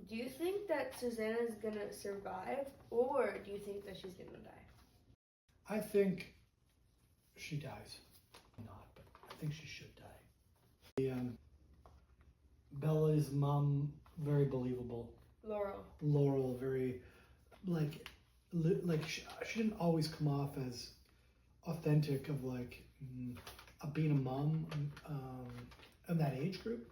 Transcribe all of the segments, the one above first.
Do you think that Susanna's gonna survive, or do you think that she's gonna die? I think she dies. Not, but I think she should die. Bella's mom, very believable. Laural. Very she didn't always come off as authentic of being a mom of that age group.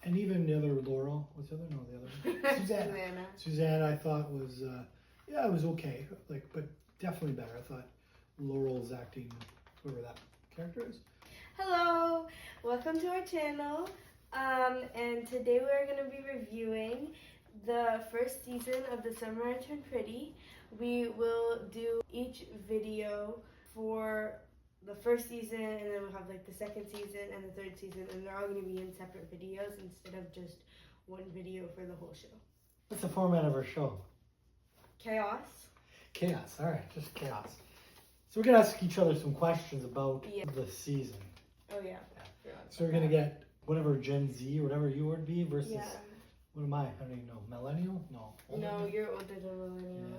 And even the other Laural, what's the other? No, the other Susanna. Susanna, I thought was it was okay, but definitely better. I thought Laurel's acting, whoever that character is. Hello, welcome to our channel. And today we're gonna be reviewing the first season of The Summer I Turned Pretty. We will do each video for the first season, and then we'll have the second season and the third season, and they're all going to be in separate videos instead of just one video for the whole show. What's the format of our show? Chaos. Chaos, all right, just chaos. So we're going to ask each other some questions about the season. Oh, yeah. So we're going to get whatever Gen Z or whatever you would be versus, what am I? I don't even know. Millennial? No. No, you're older than millennial.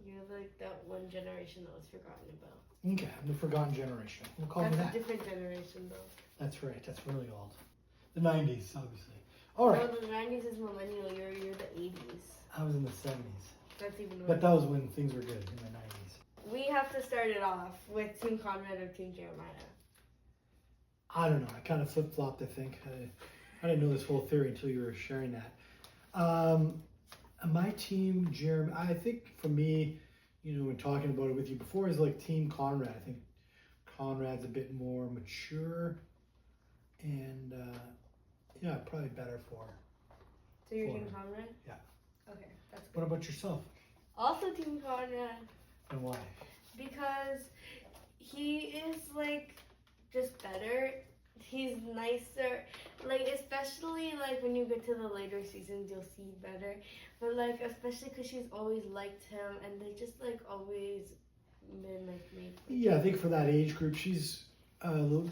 Yeah, you're that one generation that was forgotten about. Okay, I'm the forgotten generation. We'll call That's it that. a different generation, though. That's right. That's really old. The 90s, obviously. All right. No, the 90s is millennial. You're the 80s. I was in the 70s. That's even worse. But that was when things were good, in the 90s. We have to start it off with Team Conrad or Team Jeremiah. I don't know. I kind of flip-flopped, I think. I didn't know this whole theory until you were sharing that. My team, Jeremy, I think for me, when talking about it with you before, is Team Conrad. I think Conrad's a bit more mature and, probably better for. So you're Team Conrad? Yeah. Okay, that's good. What about yourself? Also Team Conrad. And why? Because he is, just better. He's nicer. Especially, when you get to the later seasons, you'll see better. But, especially because she's always liked him, and they just, always been, made. Yeah, I think for that age group, she's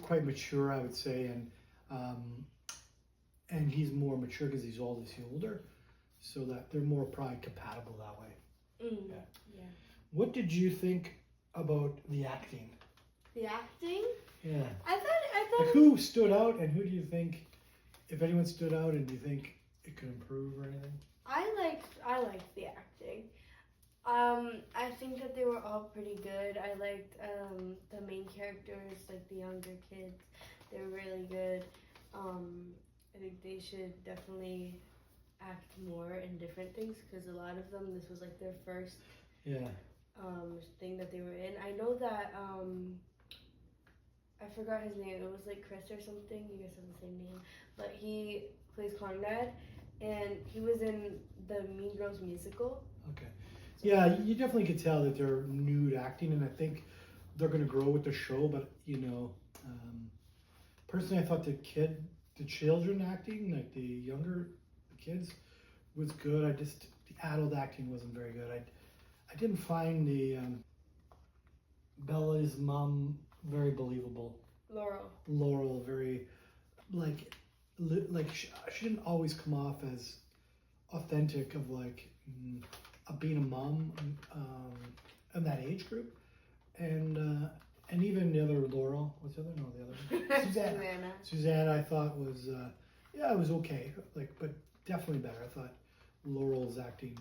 quite mature, I would say, and he's more mature because he's older, so that they're more probably compatible that way. Yeah. What did you think about the acting? The acting? Yeah. I thought. Who stood out, and who do you think, if anyone stood out, and do you think it could improve or anything? I liked the acting. I think that they were all pretty good. I liked the main characters, the younger kids. They were really good. I think they should definitely act more in different things because a lot of them, this was their first thing that they were in. I know that I forgot his name. It was Chris or something. You guys have the same name, but he plays Conrad, and he was in the Mean Girls musical. Okay. Yeah, you definitely could tell that they're new to acting, and I think they're going to grow with the show. But personally, I thought the children acting, the younger kids, was good. The adult acting wasn't very good. I didn't find the Bella's mom very believable. Laural, very she didn't always come off as authentic of being a mom of that age group, and even the other Laural, what's the other? No, the other. Susanna, I thought was it was okay, but definitely better. I thought Laurel's acting,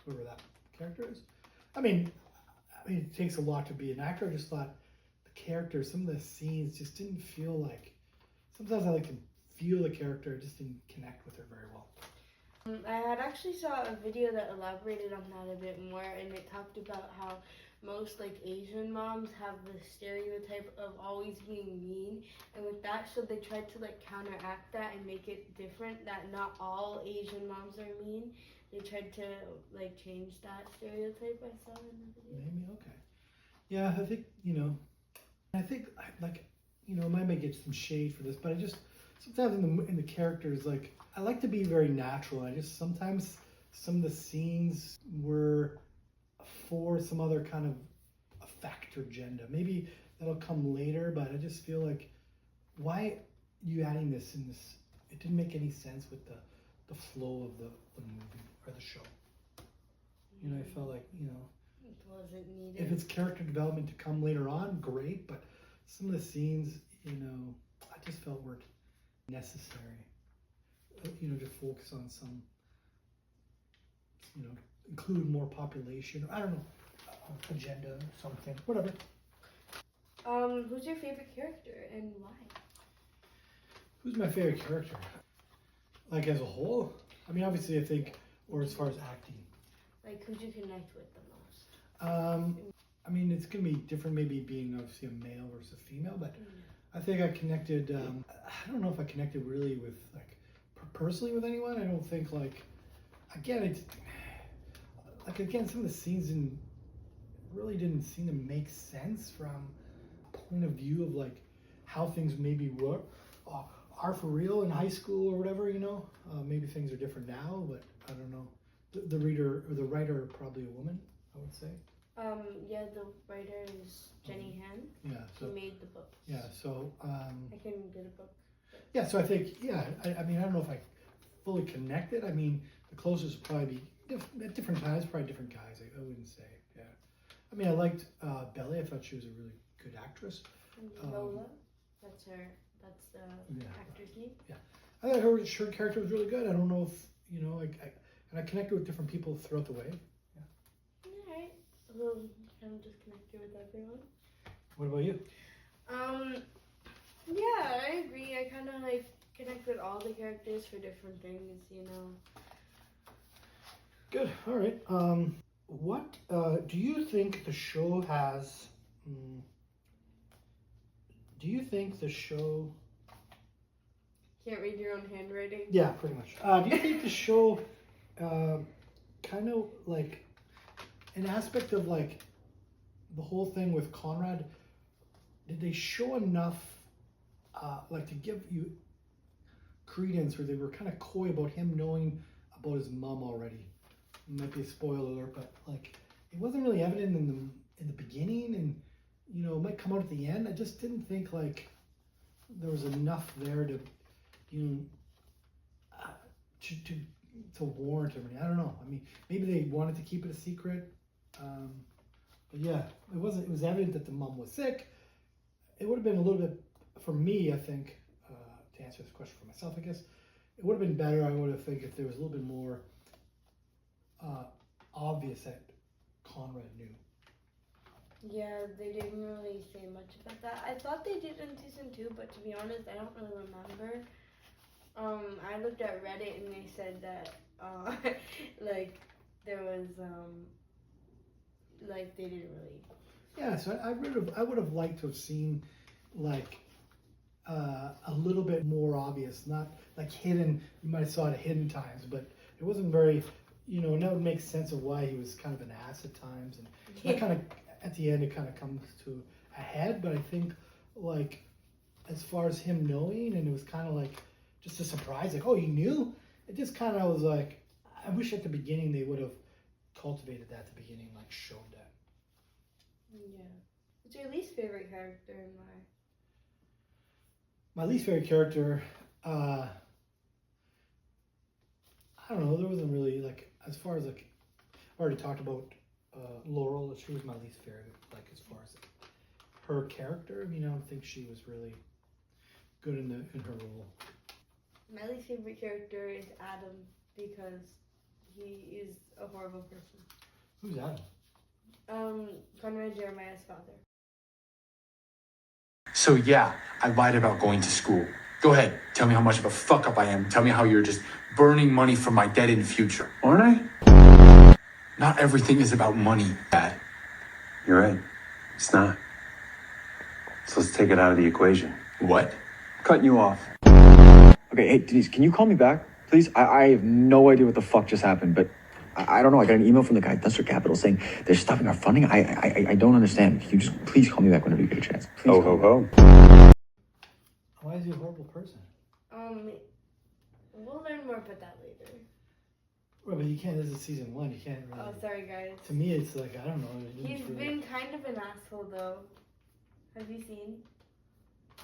whoever that character is. I mean, it takes a lot to be an actor. I just thought the character, some of the scenes just didn't feel like. Sometimes I like to feel the character. I just didn't connect with her very well. I had actually saw a video that elaborated on that a bit more, and it talked about how most Asian moms have the stereotype of always being mean, and with that show they tried to counteract that and make it different, that not all Asian moms are mean. They tried to change that stereotype. I saw in the video. Maybe, okay. Yeah, I think I might get some shade for this, but I just sometimes in the characters, I like to be very natural. I just sometimes some of the scenes were for some other kind of effect or agenda. Maybe that'll come later, but I just feel why are you adding this in this? It didn't make any sense with the the flow of the movie or the show. You know, I felt like, you know, it wasn't needed. if it's character development to come later on, great, but some of the scenes, you know, I just felt weren't necessary. You know, to focus on some, you know, include more population, I don't know, agenda or something, whatever. Who's your favorite character and why? Who's my favorite character? Like as a whole? I mean, obviously I think, or as far as acting. Like, who'd you connect with the most? I mean, it's gonna be different maybe being obviously a male versus a female, but I think I connected, I don't know if I connected really with, like, personally with anyone. I don't think, like, again, some of the scenes really didn't seem to make sense from a point of view of, like, how things maybe are for real in high school or whatever, you know. Maybe things are different now, but I don't know. The reader or the writer probably a woman, I would say. Yeah, the writer is Jenny Han. Yeah, so Who made the book. yeah, so I can get a book. yeah, so I think I mean I don't know if I fully connected. I mean the closest would probably be at different times, probably different guys. I wouldn't say. Yeah, I mean I liked Belly. I thought she was a really good actress. Lola, that's the actor's name. Yeah, I thought her character was really good. I don't know if you know and I connected with different people throughout the way. Alright. Well, kind of just connected with everyone. What about you? Yeah, I agree. I kind of like connect with all the characters for different things, you know. Good. All right. What do you think the show has? Do you think the show? Can't read your own handwriting. Yeah, pretty much. Do you think the show, kind of like, an aspect of like, the whole thing with Conrad? Did they show enough, like, to give you credence, or they were kind of coy about him knowing about his mom already? It might be a spoiler alert, but like, it wasn't really evident in the beginning, and you know, it might come out at the end. I just didn't think like there was enough there to, you know, to warrant everything. I don't know. I mean, maybe they wanted to keep it a secret. But yeah, it wasn't. It was evident that the mom was sick. It would have been a little bit, for me, I think, to answer this question for myself, I guess, it would have been better, I would have think, if there was a little bit more obvious that Conrad knew. Yeah, they didn't really say much about that. I thought they did in season 2, but to be honest, I don't really remember. I looked at Reddit and they said that, like, there was, like, they didn't really. Yeah, so I would have liked to have seen, like, a little bit more obvious, not like hidden. You might have saw it at hidden times, but it wasn't very, you know, and that would make sense of why he was kind of an ass at times, and that kind of, at the end, it kind of comes to a head. But I think, like, as far as him knowing, and it was kind of like just a surprise, like, oh, you knew? It just kind of was like, I wish at the beginning they would have cultivated that at the beginning, like showed that. Yeah. What's your least favorite character and why? My least favorite character, I don't know, there wasn't really, like, as far as, like, I already talked about Laural. She was my least favorite, like, as far as her character. I mean, I don't think she was really good in her role. My least favorite character is Adam because he is a horrible person. Who's Adam? Conrad Jeremiah's father. So yeah, I lied about going to school. Go ahead, tell me how much of a fuck up I am. Tell me how you're just burning money from my dead in the future. Aren't I? Not everything is about money, Dad. You're right. It's not. So let's take it out of the equation. What? Cutting you off. Okay, hey, Denise, can you call me back, please? I have no idea what the fuck just happened, but I don't know. I got an email from the guy at Duster Capital saying they're stopping our funding. I don't understand. Can you just please call me back whenever you get a chance? Please Ho, ho, ho. Why is he a horrible person? We'll learn more about that later. Well, but you can't, this is season 1, you can't really. Oh, sorry guys. To me, it's like, I don't know. He's been kind of an asshole though. Have you seen?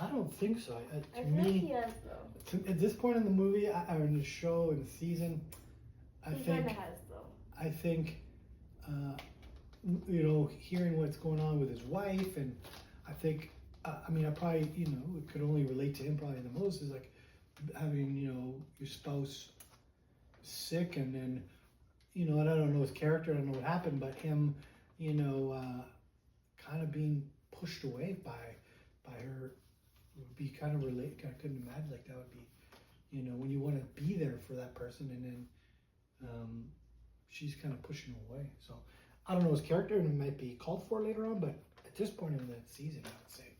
I don't think so. I To feel like me, he has though. at this point in the movie or in the show in the season, I He kind think of has though. I think you know, hearing what's going on with his wife, and I think I mean I probably it could only relate to him probably the most is like having your spouse sick, and then and I don't know his character, I don't know what happened, but him kind of being pushed away by her would be kind of relate. I couldn't imagine like that would be, when you want to be there for that person, and then she's kind of pushing away. So I don't know his character, and it might be called for later on, but at this point in the season, I would say,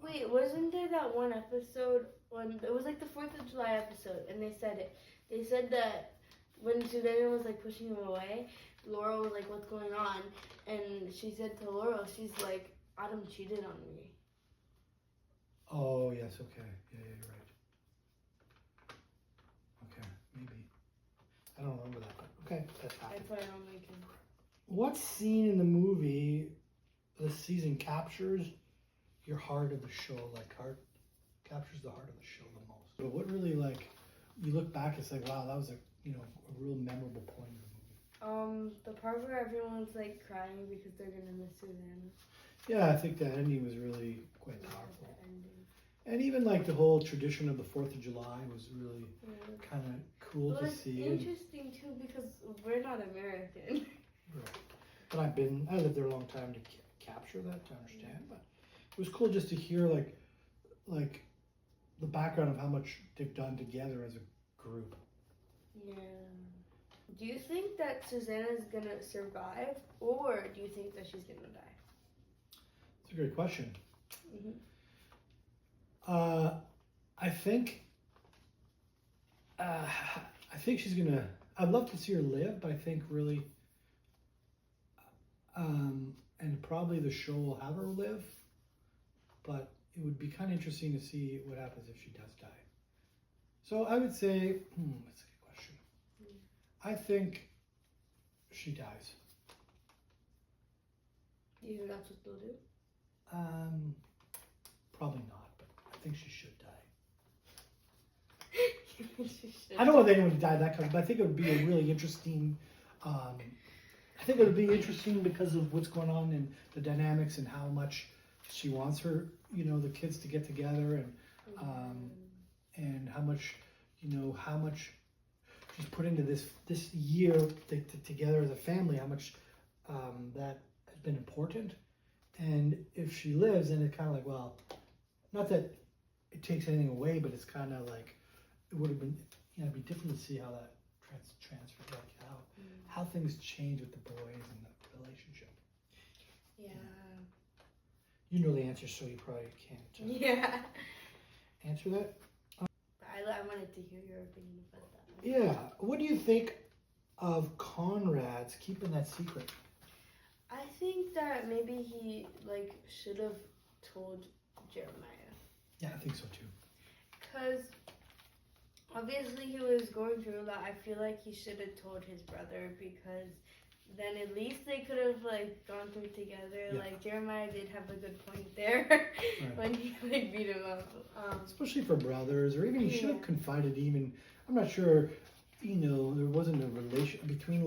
Wait, wasn't there that one episode when it was like the 4th of July episode, and they said it? They said that when Susanna was like pushing him away, Laurel was like, "What's going on?" And she said to Laurel, she's like, "Adam cheated on me." Oh yes, okay, yeah, you're right. Okay, maybe I don't remember that, but okay, that's happened. That's why I don't like him. What scene in the movie this season captures your heart of the show? Like captures the heart of the show the most. But what really you look back, it's like, wow, that was a real memorable point in the movie. The part where everyone's like crying because they're gonna miss Susanna. Yeah, I think the ending was really quite powerful. The ending. And even like the whole tradition of the 4th of July was really kind of cool Well, to it's see. interesting too because we're not American. Right. But I lived there a long time to capture that, to understand. But it was cool just to hear like the background of how much they've done together as a group. Yeah. Do you think that Susanna's gonna survive, or do you think that she's gonna die? It's a great question. Mm-hmm. I think she's gonna. I'd love to see her live, but I think really, and probably the show will have her live. But it would be kind of interesting to see what happens if she does die. So I would say, that's a good question. I think she dies. Do you think that's what they'll do? Probably not, but I think she should die. She should. I don't know if anyone would die that close, but I think it would be a really interesting. I think it would be interesting because of what's going on and the dynamics and how much she wants her, the kids to get together, and how much she's put into this year together as a family. How much that has been important, and if she lives, then it's kind of like, well, not that it takes anything away, but it's kind of like it would have been, it'd be different to see how that transferred, like how things change with the boys and the relationship. Yeah. You know the answer, so you probably can't Yeah. answer that. I wanted to hear your opinion about that. Yeah. What do you think of Conrad's keeping that secret? I think that maybe he should have told Jeremiah. Yeah, I think so too. Because obviously he was going through a lot. I feel like he should have told his brother, because then at least they could have gone through together. Yeah. Jeremiah did have a good point there when he beat him up. Especially for brothers, or even he should have confided. Even I'm not sure. There wasn't a relation between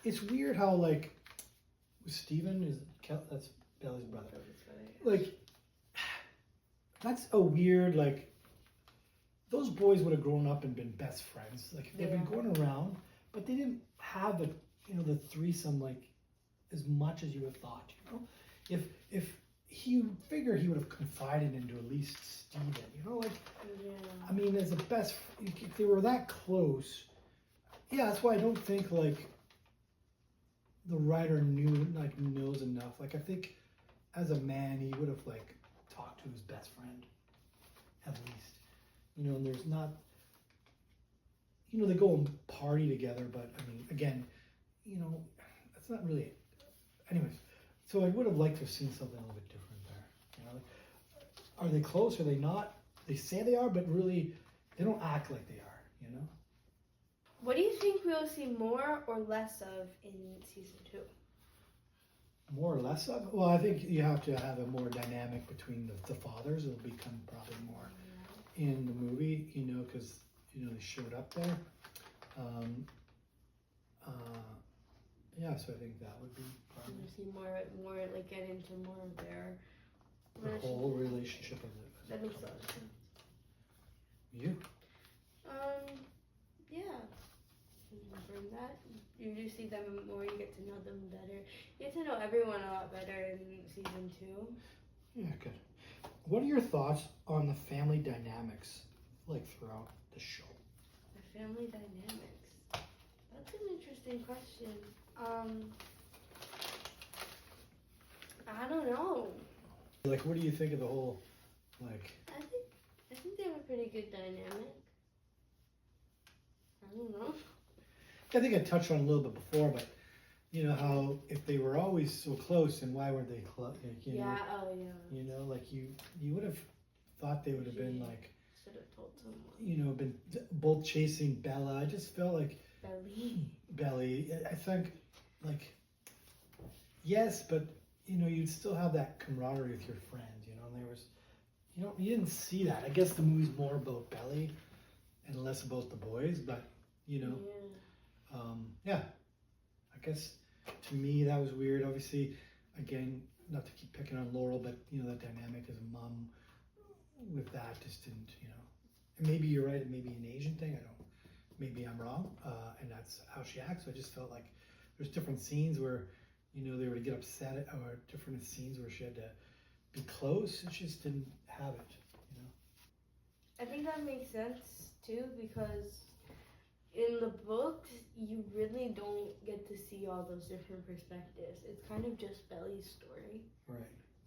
it's weird how with Stephen that's Belly's brother. That's a weird those boys would have grown up and been best friends. They've been going around, but they didn't have the threesome as much as you would have thought. If he figure he would have confided into at least Stephen. I mean, as a best, if they were that close, yeah. That's why I don't think the writer knows enough. I think as a man, he would have talked to his best friend at least. And there's not. They go and party together, but I mean, again, that's not really. Anyways, so I would have liked to have seen something a little bit different there. Are they close? Are they not? They say they are, but really, they don't act like they are. What do you think we'll see more or less of in season 2? more or less of. Well, I think you have to have a more dynamic between the fathers. It'll become probably more in the movie, you know, because you know they showed up there. Yeah, so I think that would be probably You see more like get into more of their the whole relationship of it. That makes a lot of sense. You? Yeah. From that, you do see them more. You get to know them better. You get to know everyone a lot better in season 2. Yeah, good. What are your thoughts on the family dynamics, like throughout the show? The family dynamics. That's an interesting question. I don't know. Like, what do you think of the whole, like? I think they have a pretty good dynamic. I don't know. I think I touched on it a little bit before, but you know how if they were always so close, and why weren't they close? Like, you know, you know, like you would have thought they would have been like, should have told someone. you know, been both chasing Bella. I just felt like Belly. I think like yes, but you know, you'd still have that camaraderie with your friend. You know, and there was, you didn't see that. I guess the movie's more about Belly and less about the boys, but you know. Yeah, I guess to me that was weird. Obviously, again, not to keep picking on Laural, but you know that dynamic as a mom with that just didn't, you know. And maybe you're right. It may be an Asian thing. I don't. Maybe I'm wrong, and that's how she acts. So I just felt like there's different scenes where, you know, they were to get upset, or different scenes where she had to be close, and she just didn't have it. You know. I think that makes sense too, because in the books, you really don't get to see all those different perspectives. It's kind of just Belly's story. Right.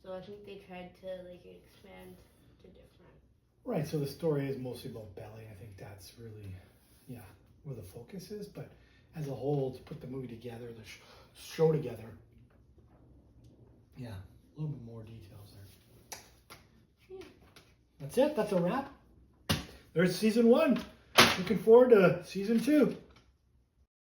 So I think they tried to like expand to different. Right. So the story is mostly about Belly. I think that's really, yeah, where the focus is. But as a whole, to put the movie together, the show together, yeah, a little bit more details there. Yeah. That's it. That's a wrap. There's season 1. Looking forward to season 2.